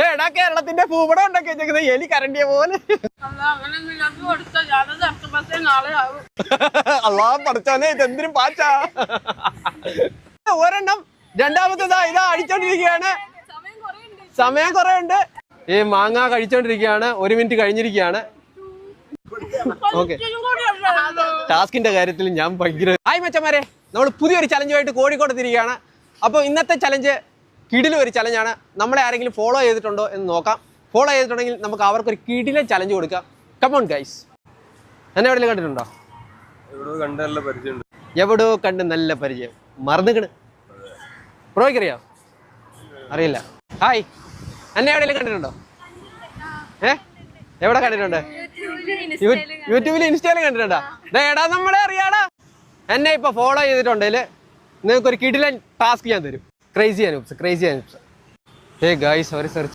എടാ കേരളത്തിന്റെ ഭൂപടം ഉണ്ടാക്കി വെച്ചേക്കുന്നത് എലി കരണ്ടിയ പോലെ. അള്ളാ പഠിച്ചോനെ ഇതെന്തിനും പാച്ചാ. ഒരെണ്ണം രണ്ടാമത്തേതാ ഇതാ അടിച്ചോണ്ടിരിക്കുകയാണ്. സമയം കുറെ ഉണ്ട്. ഈ മാങ്ങ കഴിച്ചോണ്ടിരിക്കുകയാണ്. 1 മിനിറ്റ് കഴിഞ്ഞിരിക്കുകയാണ്. ഓക്കെ, ടാസ്കിന്റെ കാര്യത്തിൽ ഞാൻ ഭയങ്കര. ഹായ് മച്ചന്മാരെ, നമ്മൾ പുതിയൊരു ചലഞ്ചുമായിട്ട് കോഴിക്കോട് തിരിക്കുകയാണ്. അപ്പോൾ ഇന്നത്തെ ചലഞ്ച് കിടിലം ഒരു ചലഞ്ചാണ്. നമ്മളെ ആരെങ്കിലും ഫോളോ ചെയ്തിട്ടുണ്ടോ എന്ന് നോക്കാം. ഫോളോ ചെയ്തിട്ടുണ്ടെങ്കിൽ നമുക്ക് അവർക്കൊരു കിടിലം ചലഞ്ച് കൊടുക്കാം. Come on guys. എന്നെ എവിടെയെങ്കിലും കണ്ടിട്ടുണ്ടോ? എവിടെയോ കണ്ട് നല്ല പരിചയം. മറന്നുകണ്. ബ്രോയ്ക്കറിയോ? അറിയില്ല. ഹായ്, എന്നെ എവിടെയെങ്കിലും കണ്ടിട്ടുണ്ടോ? എവിടെ കണ്ടിട്ടുണ്ട്? യൂട്യൂബിൽ ഇൻസ്റ്റയിലും കണ്ടിട്ടുണ്ടോ? എടാ നമ്മളെ അറിയാടാ. എന്നെ ഇപ്പൊ ഫോളോ ചെയ്തിട്ടുണ്ടെങ്കിൽ നിങ്ങൾക്ക് ഒരു കിടിലൻ ടാസ്ക് ഞാൻ തരും. ക്രേസി അനൂപ്സ്. ഹേ ഗൈസ്, ഒരു സെർച്ച്